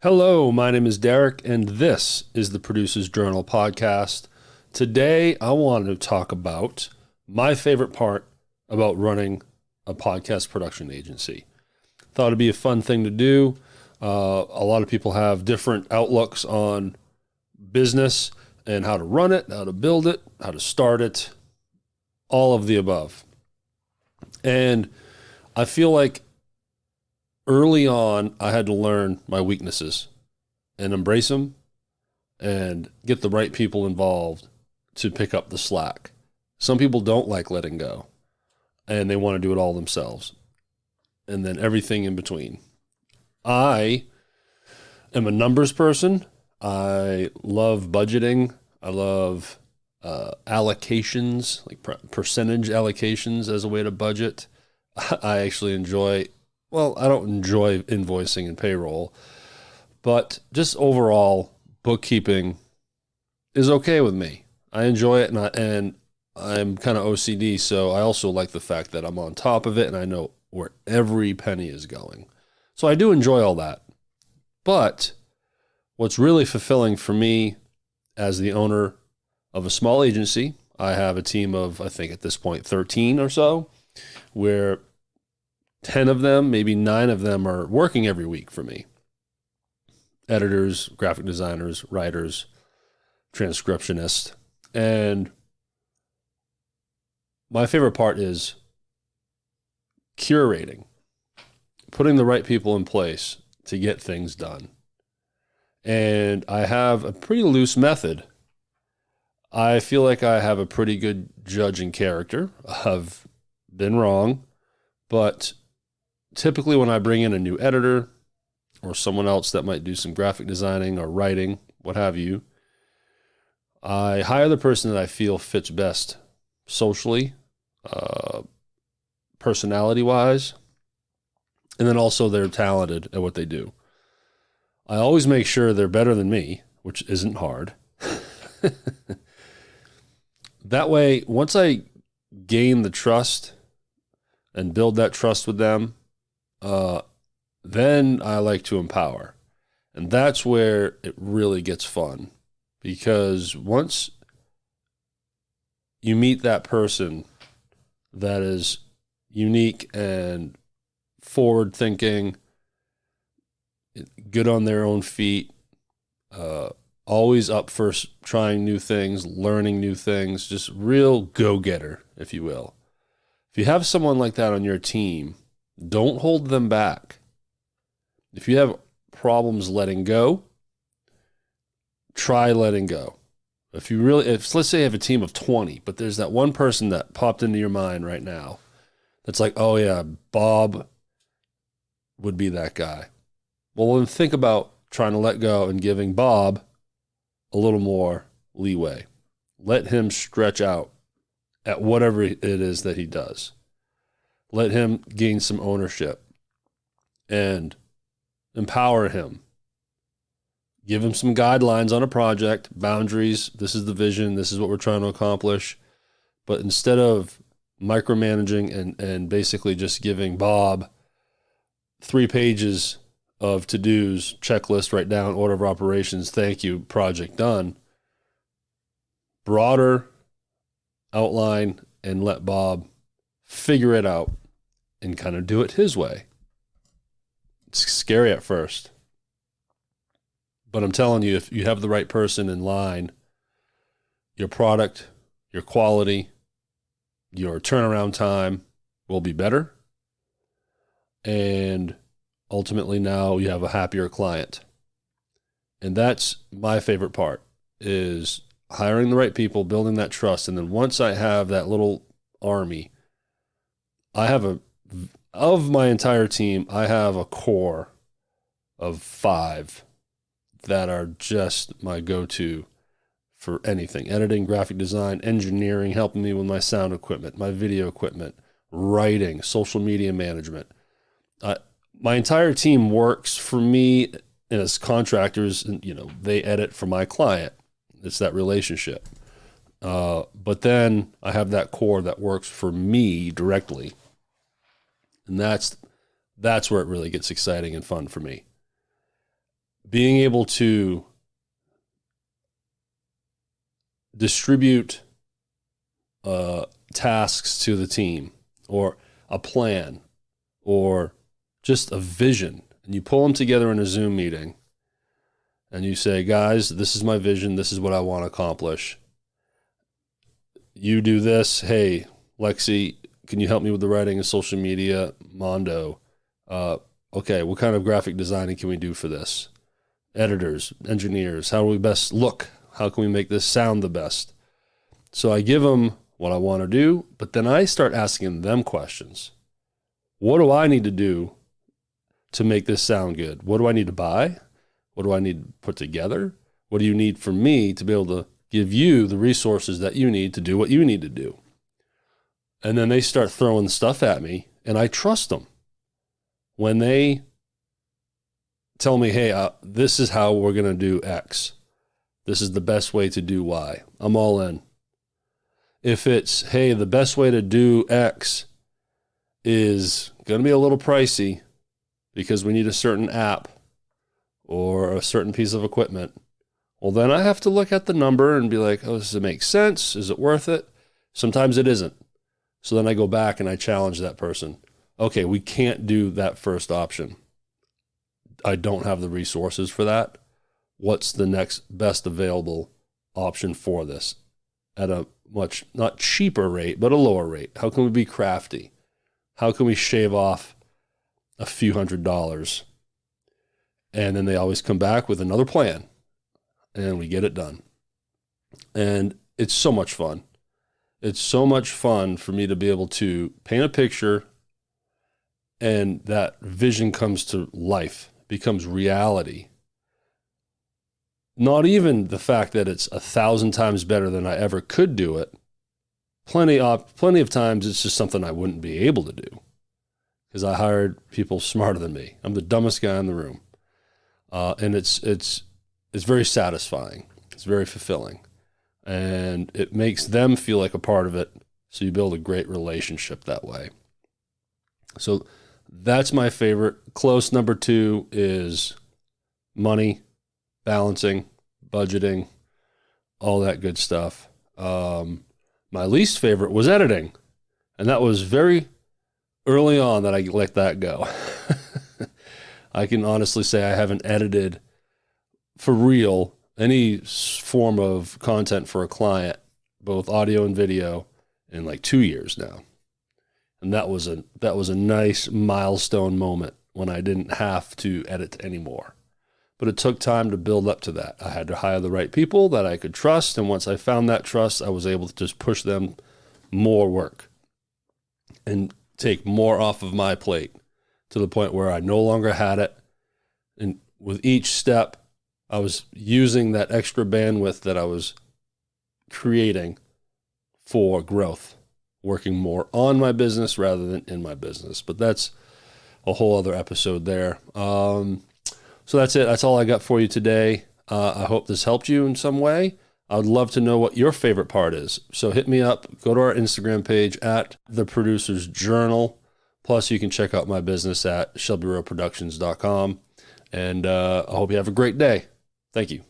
Hello, my name is Derek, and this is the Producer's Journal podcast. Today, I wanted to talk about my favorite part about running a podcast production agency. Thought it'd be a fun thing to do. A lot of people have different outlooks on business and how to run it, how to build it, how to start it, all of the above. And I feel like early on, I had to learn my weaknesses and embrace them and get the right people involved to pick up the slack. Some people don't like letting go and they want to do it all themselves. And then everything in between. I am a numbers person. I love budgeting. I love allocations, like percentage allocations as a way to budget. I actually enjoy I don't enjoy invoicing and payroll, but just overall bookkeeping is okay with me. I enjoy it, and I'm kind of OCD, so I also like the fact that I'm on top of it and I know where every penny is going. So I do enjoy all that. But what's really fulfilling for me as the owner of a small agency, I have a team of, I think at this point, 13 or so, where 10 of them, maybe 9 of them are working every week for me. Editors, graphic designers, writers, transcriptionists. And my favorite part is curating, putting the right people in place to get things done. And I have a pretty loose method. I feel like I have a pretty good judging character. I've been wrong, but typically when I bring in a new editor or someone else that might do some graphic designing or writing, what have you, I hire the person that I feel fits best socially, personality-wise, and then also they're talented at what they do. I always make sure they're better than me, which isn't hard. That way, once I gain the trust and build that trust with them, then I like to empower. And that's where it really gets fun. Because once you meet that person that is unique and forward thinking, good on their own feet, always up for trying new things, learning new things, just real go-getter, if you will. If you have someone like that on your team, don't hold them back. If you have problems letting go, try letting go. If let's say you have a team of 20, but there's that one person that popped into your mind right now that's like, oh yeah, Bob would be that guy. Well, then think about trying to let go and giving Bob a little more leeway. Let him stretch out at whatever it is that he does. Let him gain some ownership and empower him. Give him some guidelines on a project, boundaries. This is the vision. This is what we're trying to accomplish. But instead of micromanaging and basically just giving Bob 3 pages of to-dos, checklist, write down, order of operations, thank you, project done, broader outline, and let Bob figure it out and kind of do it his way. It's scary at first. But I'm telling you, if you have the right person in line, your product, your quality, your turnaround time will be better. And ultimately now you have a happier client. And that's my favorite part, is hiring the right people, building that trust. And then once I have that little army, of my entire team, I have a core of 5 that are just my go-to for anything. Editing, graphic design, engineering, helping me with my sound equipment, my video equipment, writing, social media management. My entire team works for me as contractors, and they edit for my client. It's that relationship. But then I have that core that works for me directly. And that's where it really gets exciting and fun for me. being able to distribute tasks to the team, or a plan, or just a vision, and you pull them together in a Zoom meeting and you say, guys, this is my vision. This is what I want to accomplish. You do this. Hey, Lexi, can you help me with the writing and social media? Mondo. Okay, what kind of graphic designing can we do for this? Editors, engineers, how do we best look? How can we make this sound the best? So I give them what I want to do, but then I start asking them questions. What do I need to do to make this sound good? What do I need to buy? What do I need to put together? What do you need from me to be able to give you the resources that you need to do what you need to do? And then they start throwing stuff at me, and I trust them. When they tell me, hey, this is how we're going to do X. This is the best way to do Y. I'm all in. If it's, hey, the best way to do X is going to be a little pricey because we need a certain app or a certain piece of equipment, well, then I have to look at the number and be like, oh, does it make sense? Is it worth it? Sometimes it isn't. So then I go back and I challenge that person. Okay, we can't do that first option. I don't have the resources for that. What's the next best available option for this at a much, not cheaper rate, but a lower rate? How can we be crafty? How can we shave off a few $100s? And then they always come back with another plan, and we get it done. And it's so much fun. It's so much fun for me to be able to paint a picture, and that vision comes to life, becomes reality. Not even the fact that it's 1,000 times better than I ever could do it. Plenty of times it's just something I wouldn't be able to do because I hired people smarter than me. I'm the dumbest guy in the room. And it's very satisfying. It's very fulfilling. And it makes them feel like a part of it. So you build a great relationship that way. So that's my favorite. Close number 2 is money, balancing, budgeting, all that good stuff. My least favorite was editing. And that was very early on that I let that go. I can honestly say I haven't edited for real any form of content for a client, both audio and video, in like 2 years now. And that was a nice milestone moment when I didn't have to edit anymore. But it took time to build up to that. I had to hire the right people that I could trust. And once I found that trust, I was able to just push them more work and take more off of my plate to the point where I no longer had it. And with each step, I was using that extra bandwidth that I was creating for growth, working more on my business rather than in my business. But that's a whole other episode there. So that's it. That's all I got for you today. I hope this helped you in some way. I would love to know what your favorite part is. So hit me up. Go to our Instagram page at The Producer's Journal. Plus, you can check out my business at shelbyroweproductions.com. And I hope you have a great day. Thank you.